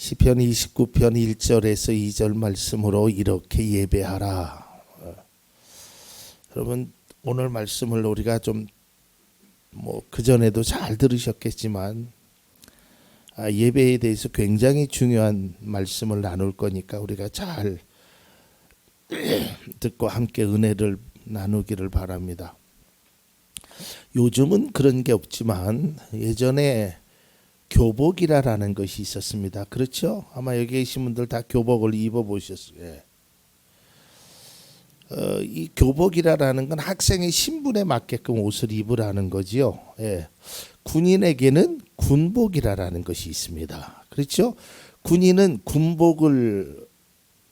시편 29편 1절에서 2절 말씀으로 이렇게 예배하라. 여러분 오늘 말씀을 우리가 좀 그전에도 잘 들으셨겠지만 예배에 대해서 굉장히 중요한 말씀을 나눌 거니까 우리가 잘 듣고 함께 은혜를 나누기를 바랍니다. 요즘은 그런 게 없지만 예전에 교복이라는 것이 있었습니다. 그렇죠? 아마 여기 계신 분들 다 교복을 입어보셨어요. 이 교복이라는 건 학생의 신분에 맞게끔 옷을 입으라는 거지요. 군인에게는 군복이라는 것이 있습니다. 그렇죠? 군인은 군복을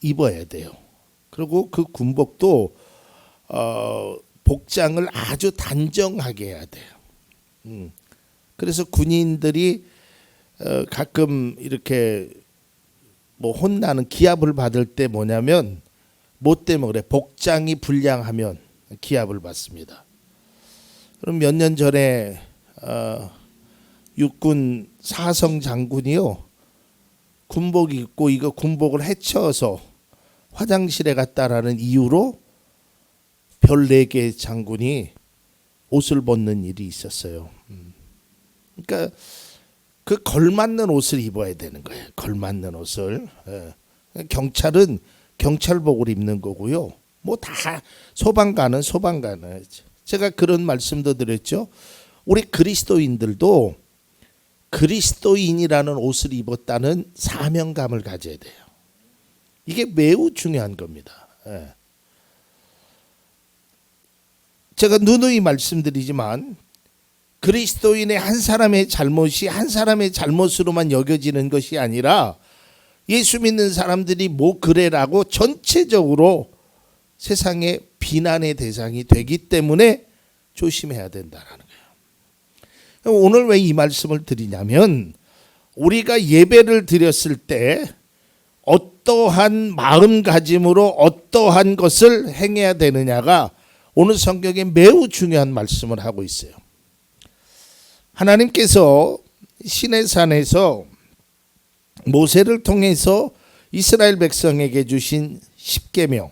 입어야 돼요. 그리고 그 군복도 복장을 아주 단정하게 해야 돼요. 그래서 군인들이 가끔 이렇게 혼나는 기합을 받을 때 뭐냐면 뭐 때문에 그래? 복장이 불량하면 기합을 받습니다. 그럼 몇 년 전에 육군 사성 장군이요 군복 입고 이거 군복을 해쳐서 화장실에 갔다라는 이유로 별 4개 장군이 옷을 벗는 일이 있었어요. 그러니까 그 걸맞는 옷을 입어야 되는 거예요. 걸맞는 옷을. 경찰은 경찰복을 입는 거고요. 다 소방관은 소방관은. 제가 그런 말씀도 드렸죠. 우리 그리스도인들도 그리스도인이라는 옷을 입었다는 사명감을 가져야 돼요. 이게 매우 중요한 겁니다. 제가 누누이 말씀드리지만 그리스도인의 한 사람의 잘못이 한 사람의 잘못으로만 여겨지는 것이 아니라 예수 믿는 사람들이 그래라고 전체적으로 세상의 비난의 대상이 되기 때문에 조심해야 된다는 거예요. 오늘 왜 이 말씀을 드리냐면 우리가 예배를 드렸을 때 어떠한 마음가짐으로 어떠한 것을 행해야 되느냐가 오늘 성경에 매우 중요한 말씀을 하고 있어요. 하나님께서 시내산에서 모세를 통해서 이스라엘 백성에게 주신 10계명,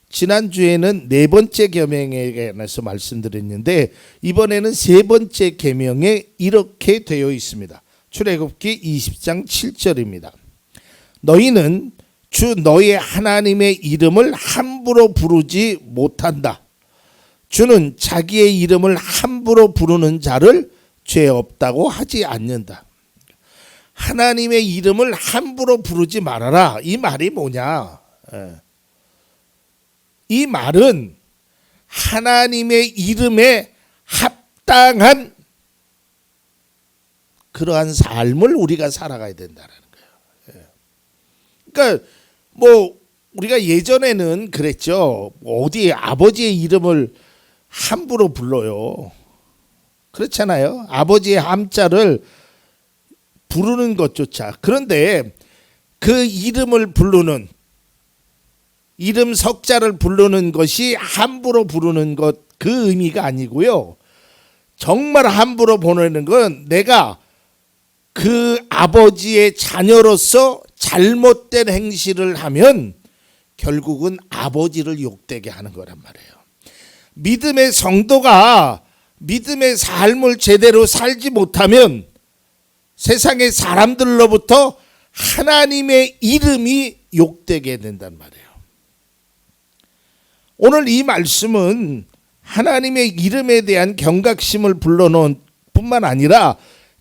지난주에는 4번째 계명에 관해서 말씀드렸는데 이번에는 3번째 계명에 이렇게 되어 있습니다. 출애굽기 20장 7절입니다. 너희는 주 너의 하나님의 이름을 함부로 부르지 못한다. 주는 자기의 이름을 함부로 부르는 자를 죄 없다고 하지 않는다. 하나님의 이름을 함부로 부르지 말아라. 이 말이 뭐냐? 이 말은 하나님의 이름에 합당한 그러한 삶을 우리가 살아가야 된다는 거예요. 그러니까 우리가 예전에는 그랬죠. 어디 아버지의 이름을 함부로 불러요. 그렇잖아요. 아버지의 함자를 부르는 것조차. 그런데 그 이름을 부르는 이름 석자를 부르는 것이 함부로 부르는 것 그 의미가 아니고요. 정말 함부로 보내는 건 내가 그 아버지의 자녀로서 잘못된 행실을 하면 결국은 아버지를 욕되게 하는 거란 말이에요. 믿음의 성도가 믿음의 삶을 제대로 살지 못하면 세상의 사람들로부터 하나님의 이름이 욕되게 된단 말이에요. 오늘 이 말씀은 하나님의 이름에 대한 경각심을 불러놓은 뿐만 아니라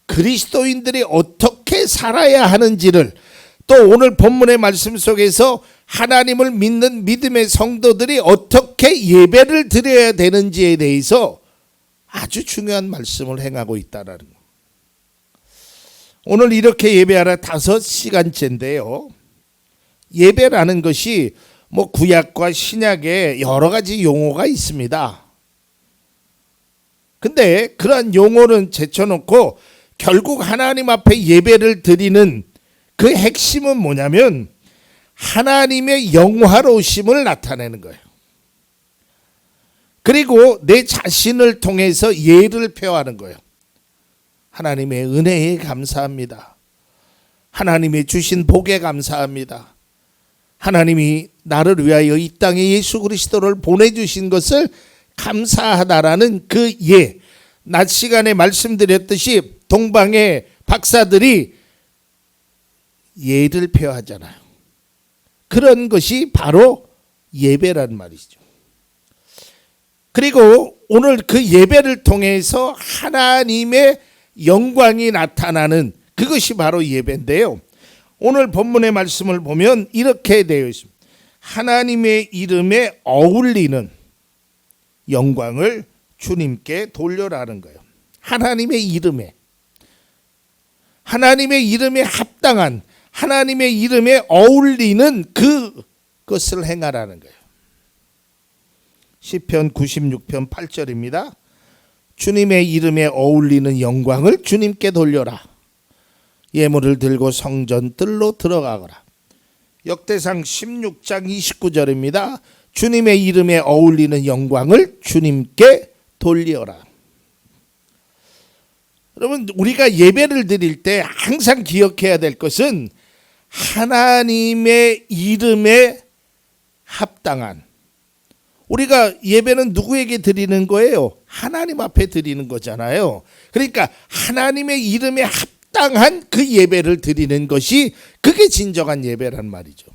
그리스도인들이 어떻게 살아야 하는지를 또 오늘 본문의 말씀 속에서 하나님을 믿는 믿음의 성도들이 어떻게 예배를 드려야 되는지에 대해서 아주 중요한 말씀을 행하고 있다는 거. 오늘 이렇게 예배하라 5시간째인데요. 예배라는 것이 구약과 신약에 여러 가지 용어가 있습니다. 근데 그러한 용어는 제쳐놓고 결국 하나님 앞에 예배를 드리는 그 핵심은 뭐냐면 하나님의 영화로우심을 나타내는 거예요. 그리고 내 자신을 통해서 예를 표하는 거예요. 하나님의 은혜에 감사합니다. 하나님이 주신 복에 감사합니다. 하나님이 나를 위하여 이 땅에 예수 그리스도를 보내주신 것을 감사하다라는 그 예, 낮 시간에 말씀드렸듯이 동방의 박사들이 예를 표하잖아요. 그런 것이 바로 예배란 말이죠. 그리고 오늘 그 예배를 통해서 하나님의 영광이 나타나는 그것이 바로 예배인데요. 오늘 본문의 말씀을 보면 이렇게 되어 있습니다. 하나님의 이름에 어울리는 영광을 주님께 돌려라는 거예요. 하나님의 이름에 합당한 하나님의 이름에 어울리는 그것을 행하라는 거예요. 시편 96편 8절입니다. 주님의 이름에 어울리는 영광을 주님께 돌려라. 예물을 들고 성전 뜰로 들어가거라. 역대상 16장 29절입니다. 주님의 이름에 어울리는 영광을 주님께 돌려라. 여러분, 우리가 예배를 드릴 때 항상 기억해야 될 것은 하나님의 이름에 합당한, 우리가 예배는 누구에게 드리는 거예요? 하나님 앞에 드리는 거잖아요. 그러니까 하나님의 이름에 합당한 그 예배를 드리는 것이 그게 진정한 예배란 말이죠.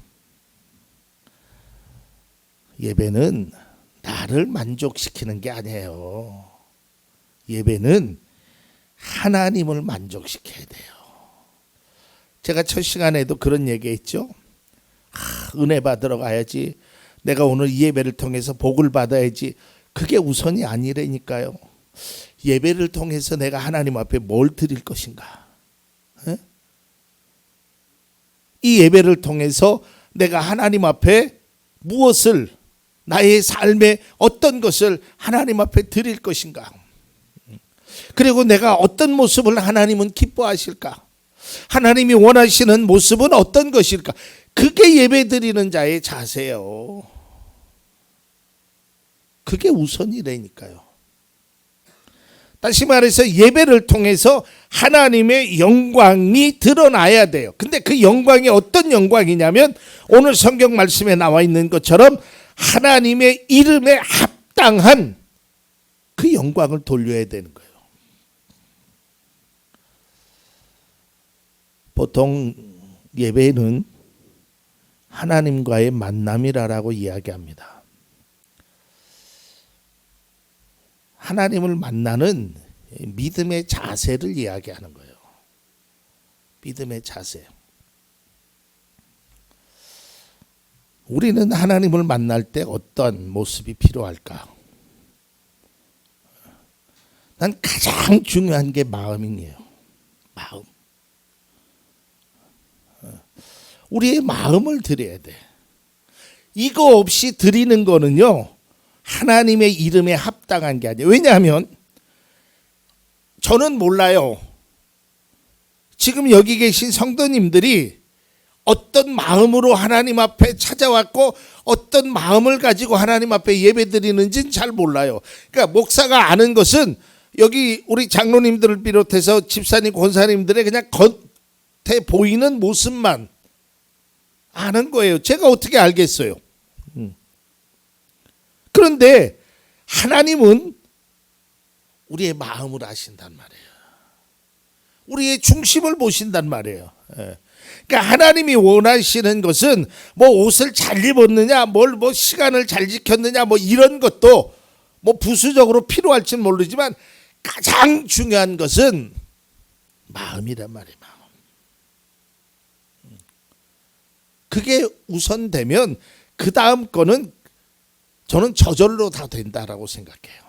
예배는 나를 만족시키는 게 아니에요. 예배는 하나님을 만족시켜야 돼요. 제가 첫 시간에도 그런 얘기했죠. 은혜 받으러 가야지. 내가 오늘 이 예배를 통해서 복을 받아야지. 그게 우선이 아니라니까요. 예배를 통해서 내가 하나님 앞에 뭘 드릴 것인가? 에? 이 예배를 통해서 내가 하나님 앞에 무엇을, 나의 삶에 어떤 것을 하나님 앞에 드릴 것인가? 그리고 내가 어떤 모습을 하나님은 기뻐하실까? 하나님이 원하시는 모습은 어떤 것일까? 그게 예배 드리는 자의 자세요. 그게 우선이라니까요. 다시 말해서 예배를 통해서 하나님의 영광이 드러나야 돼요. 근데 그 영광이 어떤 영광이냐면 오늘 성경 말씀에 나와 있는 것처럼 하나님의 이름에 합당한 그 영광을 돌려야 되는 거예요. 보통 예배는 하나님과의 만남이라고 이야기합니다. 하나님을 만나는 믿음의 자세를 이야기하는 거예요. 믿음의 자세. 우리는 하나님을 만날 때 어떤 모습이 필요할까? 난 가장 중요한 게 마음이에요. 마음. 우리의 마음을 드려야 돼. 이거 없이 드리는 거는요, 하나님의 이름에 합당한 게 아니에요. 왜냐하면 저는 몰라요. 지금 여기 계신 성도님들이 어떤 마음으로 하나님 앞에 찾아왔고 어떤 마음을 가지고 하나님 앞에 예배 드리는지는 잘 몰라요. 그러니까 목사가 아는 것은 여기 우리 장로님들을 비롯해서 집사님, 권사님들의 그냥 겉에 보이는 모습만 아는 거예요. 제가 어떻게 알겠어요? 그런데 하나님은 우리의 마음을 아신단 말이에요. 우리의 중심을 보신단 말이에요. 그러니까 하나님이 원하시는 것은 뭐 옷을 잘 입었느냐, 뭐 시간을 잘 지켰느냐, 뭐 이런 것도 뭐 부수적으로 필요할지는 모르지만 가장 중요한 것은 마음이란 말이에요. 마음. 그게 우선되면 그 다음 거는 저는 저절로 다 된다라고 생각해요.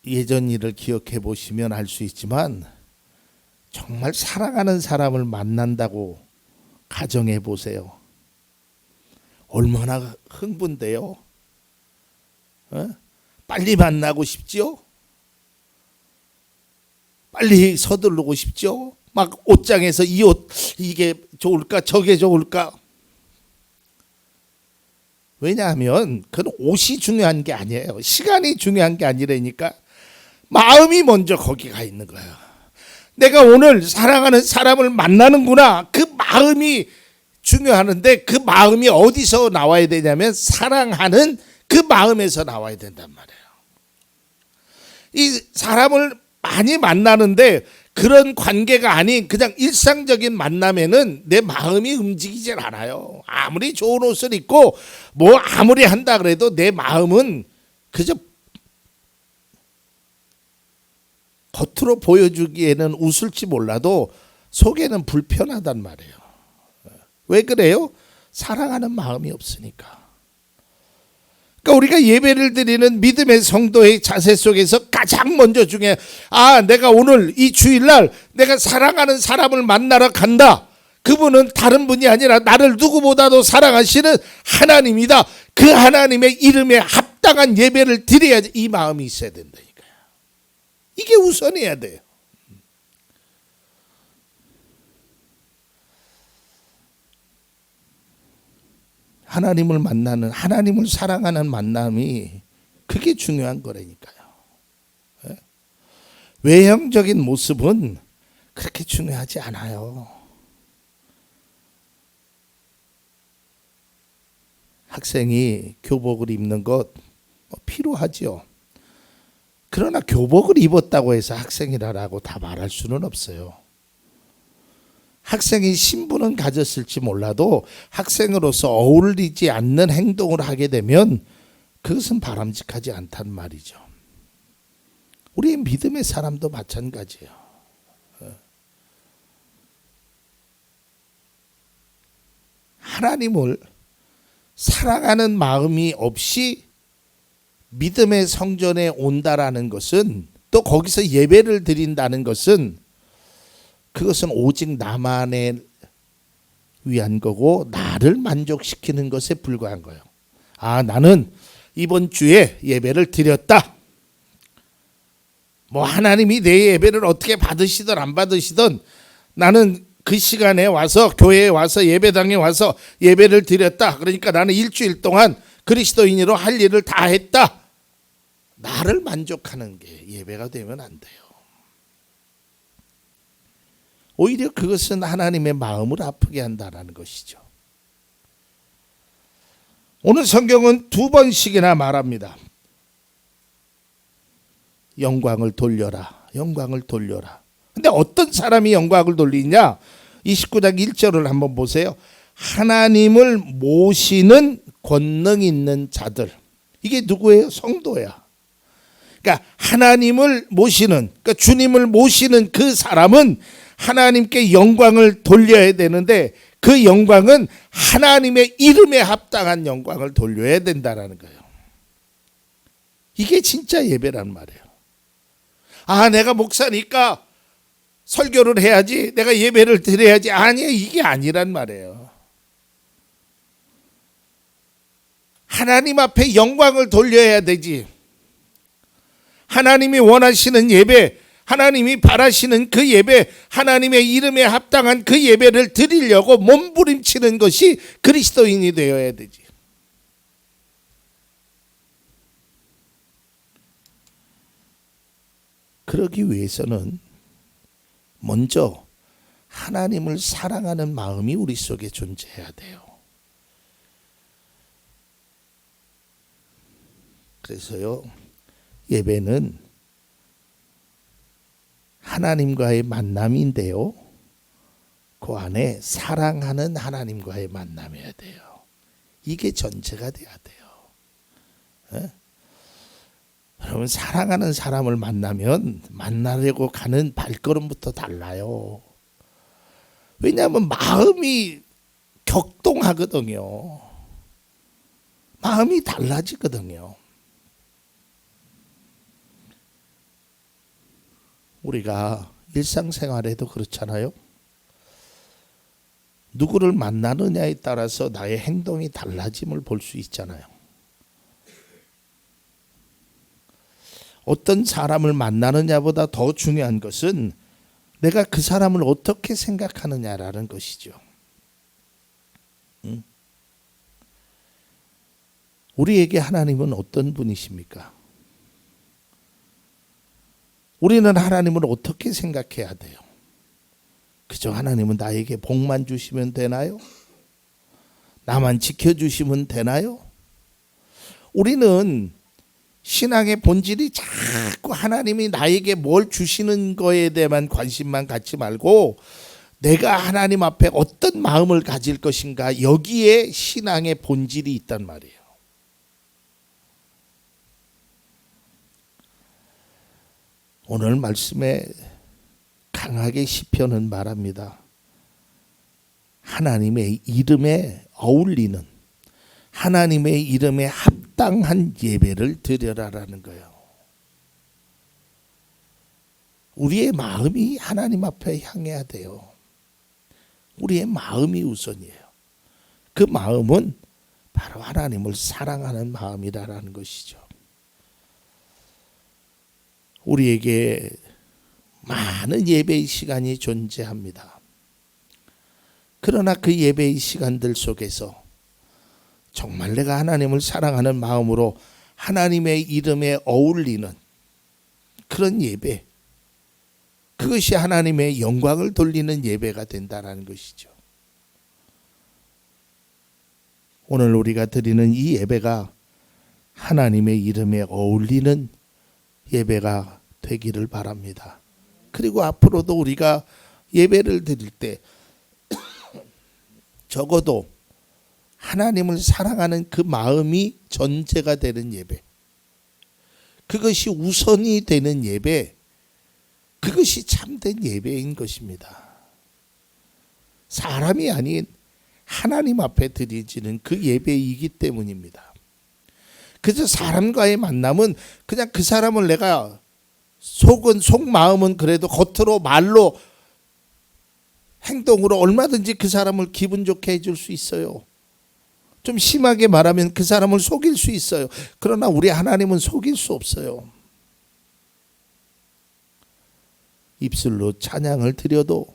예전 일을 기억해 보시면 알 수 있지만 정말 사랑하는 사람을 만난다고 가정해 보세요. 얼마나 흥분돼요. 빨리 만나고 싶지요? 빨리 서두르고 싶죠? 막 옷장에서 이 옷 이게 좋을까 저게 좋을까? 왜냐하면 그건 옷이 중요한 게 아니에요. 시간이 중요한 게 아니라니까. 마음이 먼저 거기 가 있는 거야. 내가 오늘 사랑하는 사람을 만나는구나. 그 마음이 중요하는데 그 마음이 어디서 나와야 되냐면 사랑하는 그 마음에서 나와야 된단 말이에요. 이 사람을 많이 만나는데 그런 관계가 아닌 그냥 일상적인 만남에는 내 마음이 움직이질 않아요. 아무리 좋은 옷을 입고 뭐 아무리 한다 그래도 내 마음은 그저 겉으로 보여주기에는 웃을지 몰라도 속에는 불편하단 말이에요. 왜 그래요? 사랑하는 마음이 없으니까. 그러니까 우리가 예배를 드리는 믿음의 성도의 자세 속에서 가장 먼저 중에 내가 오늘 이 주일날 내가 사랑하는 사람을 만나러 간다. 그분은 다른 분이 아니라 나를 누구보다도 사랑하시는 하나님이다. 그 하나님의 이름에 합당한 예배를 드려야지 이 마음이 있어야 된다니까요. 이게 우선이어야 돼요. 하나님을 만나는, 하나님을 사랑하는 만남이 그게 중요한 거라니까요. 외형적인 모습은 그렇게 중요하지 않아요. 학생이 교복을 입는 것 필요하죠. 그러나 교복을 입었다고 해서 학생이라고 다 말할 수는 없어요. 학생이 신분은 가졌을지 몰라도 학생으로서 어울리지 않는 행동을 하게 되면 그것은 바람직하지 않단 말이죠. 우리 믿음의 사람도 마찬가지예요. 하나님을 사랑하는 마음이 없이 믿음의 성전에 온다라는 것은, 또 거기서 예배를 드린다는 것은, 그것은 오직 나만을 위한 거고 나를 만족시키는 것에 불과한 거예요. 나는 이번 주에 예배를 드렸다. 뭐 하나님이 내 예배를 어떻게 받으시든 안 받으시든 나는 그 시간에 와서, 교회에 와서, 예배당에 와서 예배를 드렸다. 그러니까 나는 일주일 동안 그리스도인으로 할 일을 다 했다. 나를 만족하는 게 예배가 되면 안 돼요. 오히려 그것은 하나님의 마음을 아프게 한다는 것이죠. 오늘 성경은 2번씩이나 말합니다. 영광을 돌려라. 영광을 돌려라. 근데 어떤 사람이 영광을 돌리냐? 29장 1절을 한번 보세요. 하나님을 모시는 권능 있는 자들. 이게 누구예요? 성도야. 그러니까 하나님을 모시는, 그러니까 주님을 모시는 그 사람은 하나님께 영광을 돌려야 되는데 그 영광은 하나님의 이름에 합당한 영광을 돌려야 된다는 거예요. 이게 진짜 예배란 말이에요. 내가 목사니까 설교를 해야지, 내가 예배를 드려야지. 아니에요. 이게 아니란 말이에요. 하나님 앞에 영광을 돌려야 되지. 하나님이 원하시는 예배, 하나님이 바라시는 그 예배, 하나님의 이름에 합당한 그 예배를 드리려고 몸부림치는 것이 그리스도인이 되어야 되지. 그러기 위해서는 먼저 하나님을 사랑하는 마음이 우리 속에 존재해야 돼요. 그래서요, 예배는 하나님과의 만남인데요, 그 안에 사랑하는 하나님과의 만남이어야 돼요. 이게 전제가 돼야 돼요. 여러분, 사랑하는 사람을 만나면 만나려고 가는 발걸음부터 달라요. 왜냐하면 마음이 격동하거든요. 마음이 달라지거든요. 우리가 일상생활에도 그렇잖아요. 누구를 만나느냐에 따라서 나의 행동이 달라짐을 볼 수 있잖아요. 어떤 사람을 만나느냐보다 더 중요한 것은 내가 그 사람을 어떻게 생각하느냐라는 것이죠. 우리에게 하나님은 어떤 분이십니까? 우리는 하나님을 어떻게 생각해야 돼요? 그저 하나님은 나에게 복만 주시면 되나요? 나만 지켜주시면 되나요? 우리는 신앙의 본질이 자꾸 하나님이 나에게 뭘 주시는 거에 대한 관심만 갖지 말고 내가 하나님 앞에 어떤 마음을 가질 것인가, 여기에 신앙의 본질이 있단 말이에요. 오늘 말씀에 강하게 시편은 말합니다. 하나님의 이름에 어울리는, 하나님의 이름에 합당한 예배를 드려라라는 거예요. 우리의 마음이 하나님 앞에 향해야 돼요. 우리의 마음이 우선이에요. 그 마음은 바로 하나님을 사랑하는 마음이라는 것이죠. 우리에게 많은 예배의 시간이 존재합니다. 그러나 그 예배의 시간들 속에서 정말 내가 하나님을 사랑하는 마음으로 하나님의 이름에 어울리는 그런 예배, 그것이 하나님의 영광을 돌리는 예배가 된다는 것이죠. 오늘 우리가 드리는 이 예배가 하나님의 이름에 어울리는 예배가 되기를 바랍니다. 그리고 앞으로도 우리가 예배를 드릴 때 적어도 하나님을 사랑하는 그 마음이 전제가 되는 예배, 그것이 우선이 되는 예배, 그것이 참된 예배인 것입니다. 사람이 아닌 하나님 앞에 드려지는 그 예배이기 때문입니다. 그저 사람과의 만남은 그냥 그 사람을 내가 속마음은 그래도 겉으로 말로 행동으로 얼마든지 그 사람을 기분 좋게 해줄 수 있어요. 좀 심하게 말하면 그 사람을 속일 수 있어요. 그러나 우리 하나님은 속일 수 없어요. 입술로 찬양을 드려도,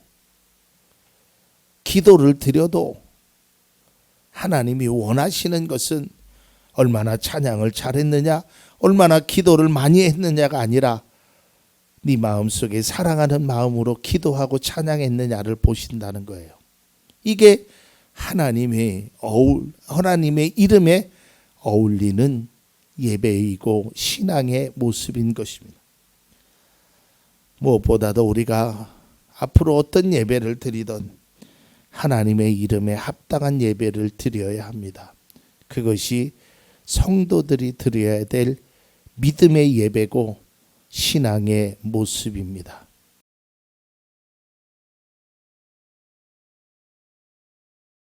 기도를 드려도 하나님이 원하시는 것은 얼마나 찬양을 잘했느냐, 얼마나 기도를 많이 했느냐가 아니라 네 마음속에 사랑하는 마음으로 기도하고 찬양했느냐를 보신다는 거예요. 이게 하나님의 이름에 어울리는 예배이고 신앙의 모습인 것입니다. 무엇보다도 우리가 앞으로 어떤 예배를 드리던 하나님의 이름에 합당한 예배를 드려야 합니다. 그것이 성도들이 드려야 될 믿음의 예배고 신앙의 모습입니다.